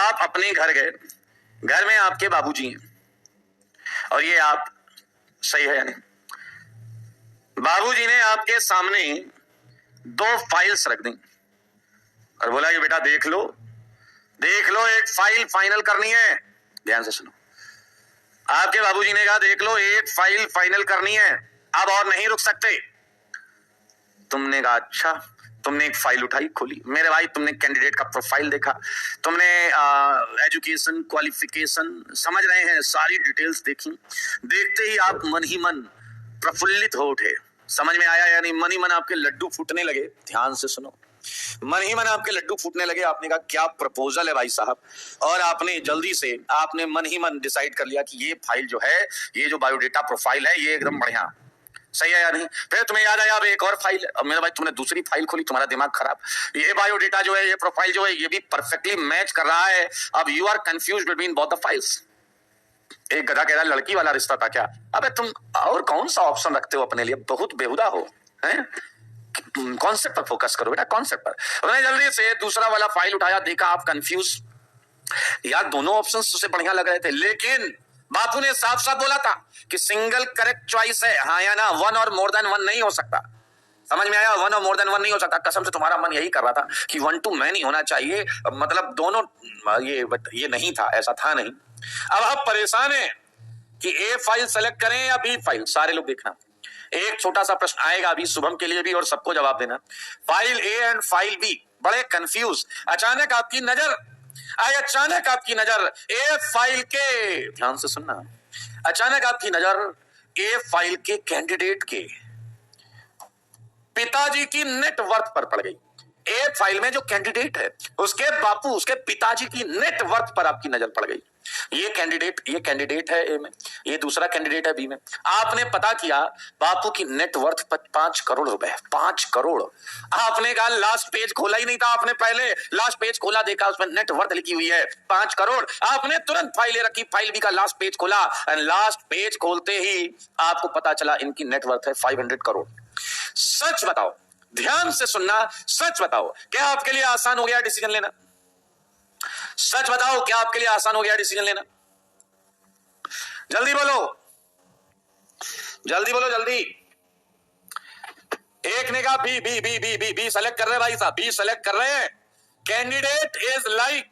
आप अपने घर गए, घर में आपके बाबूजी हैं और ये आप, सही है यानी बाबूजी ने आपके सामने 2 फाइल्स रख दी और बोला कि बेटा देख लो एक फाइल फाइनल करनी है। ध्यान से सुनो, आपके बाबूजी ने कहा देख लो एक फाइल फाइनल करनी है, अब और नहीं रुक सकते। तुमने कहा अच्छा, तुमने एक फाइल उठाई, खोली, मेरे भाई तुमने कैंडिडेट का प्रोफाइल देखा, तुमने एजुकेशन, क्वालिफिकेशन, समझ रहे हैं, सारी डिटेल्स देखी। देखते ही आप मन ही मन प्रफुल्लित हो उठे। समझ में आया यानी मन ही मन आपके लड्डू फूटने लगे। ध्यान से सुनो, मन ही मन आपके लड्डू फूटने लगे। आपने कहा क्या प्रपोजल है भाई साहब, और आपने जल्दी से आपने मन ही मन डिसाइड कर लिया कि ये फाइल जो है, ये जो बायोडेटा प्रोफाइल है, ये एकदम बढ़िया, सही है या नहीं। फिर तुम्हें याद आया अब एक और फाइल है, अब मेरा भाई तुमने दूसरी फाइल खोली, तुम्हारा दिमाग खराब, ये बायोडेटा जो है, ये प्रोफाइल जो है, ये भी परफेक्टली मैच कर रहा है। अब you are confuse between both the files. एक गधा कह रहा लड़की वाला रिश्ता था क्या? अबे तुम और कौन सा ऑप्शन रखते हो अपने लिए, बहुत बेहुदा हो हैं। कॉन्सेप्ट पर फोकस करो बेटा, कॉन्सेप्ट पर। उन्होंने जल्दी से दूसरा वाला फाइल उठाया, देखा आप कंफ्यूज। यार दोनों ऑप्शंस उसे बढ़िया लग रहे थे, लेकिन बापू ने साफ साफ बोला था कि सिंगल करेक्ट चॉइस है, हाँ या ना, 1 और मोर देन 1 नहीं हो सकता। समझ में आया? 1 और मोर देन 1 नहीं हो सकता। कसम से तुम्हारा मन यही कर रहा था कि 1 to many होना चाहिए, मतलब दोनों, ये नहीं था, ऐसा था नहीं। अब आप परेशान हैं कि ए फाइल सेलेक्ट करें या बी फाइल। सारे लोग देखना, एक छोटा सा प्रश्न आएगा अभी शुभम के लिए भी, और सबको जवाब देना। File A and file B, बड़े कंफ्यूज। अचानक आपकी नजर ए फाइल के, ध्यान से सुनना, अचानक आपकी नजर ए फाइल के कैंडिडेट के पिताजी की नेटवर्थ पर पड़ गई। ए फाइल में जो कैंडिडेट है, उसके बापू, उसके पिताजी की नेटवर्थ पर आपकी नजर पड़ गई। ये कैंडिडेट है ए में, ये दूसरा कैंडिडेट है बी में। आपने पता किया बापू की नेटवर्थ 5 करोड़ रुपए, 5 करोड़। आपने कहा, लास्ट पेज खोला ही नहीं था आपने, पहले लास्ट पेज खोला, देखा उसमें नेटवर्थ लिखी हुई है 5 करोड़। आपने तुरंत फाइल रखी, फाइल बी का लास्ट पेज खोला, और लास्ट पेज खोलते ही आपको पता चला इनकी नेटवर्थ है 500 करोड़। सच बताओ, ध्यान से सुनना, सच बताओ, क्या आपके लिए आसान हो गया डिसीजन लेना? सच बताओ, क्या आपके लिए आसान हो गया डिसीजन लेना? जल्दी बोलो, जल्दी बोलो, जल्दी। एक ने कहा B B B B B B select कर रहे हैं भाई साहब, बी सेलेक्ट कर रहे हैं। Candidate is like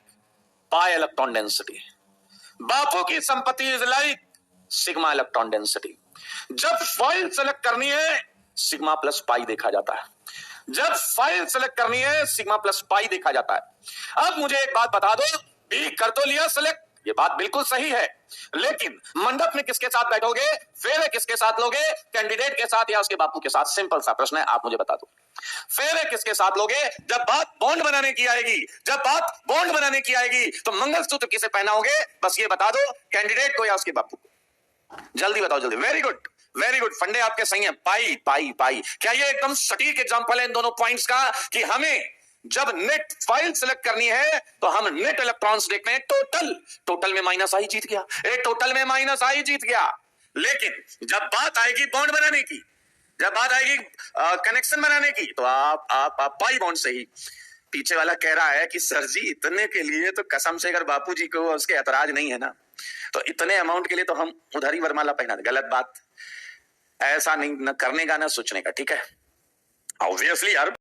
pi electron density, Bapu की संपत्ति is like sigma electron density. जब फाइल सेलेक्ट करनी है, सिग्मा प्लस पाई देखा जाता है। जब फाइल सेलेक्ट करनी है, सिग्मा प्लस पाई देखा जाता है। अब मुझे एक बात बता दो, बी कर तो लिया सेलेक्ट, ये बात बिल्कुल सही है, लेकिन मंडप में किसके साथ बैठोगे, फेरे किसके साथ लोगे, कैंडिडेट के साथ या उसके बापू के साथ? सिंपल सा प्रश्न है, आप मुझे बता दो, फेरे किसके साथ लोगे? जब बात बॉन्ड बनाने की आएगी, तो मंगलसूत्र किसे पहनाओगे? बस ये बता दो, कैंडिडेट को या उसके बापू को? जल्दी बताओ, जल्दी। वेरी गुड, वेरी गुड, फंडे आपके सही हैं। पाई पाई पाई, क्या ये एकदम सटीक एग्जांपल है इन दोनों पॉइंट्स का कि हमें जब नेट फाइल सिलेक्ट करनी है तो हम नेट इलेक्ट्रॉन्स देखते हैं, टोटल में माइनस आई जीत गया, टोटल में माइनस आई जीत गया। लेकिन जब बात आएगी बॉन्ड बनाने की, जब बात आएगी कनेक्शन बनाने की, तो आप पाई बॉन्ड से ही। पीछे वाला कह रहा है कि सर जी इतने के लिए तो कसम से, अगर बापू जी को उसके ऐतराज नहीं है ना, तो इतने अमाउंट के लिए तो हम उधारी वरमाला पहना दे। गलत बात, ऐसा नहीं, न करने का ना सोचने का, ठीक है? ऑब्वियसली यार।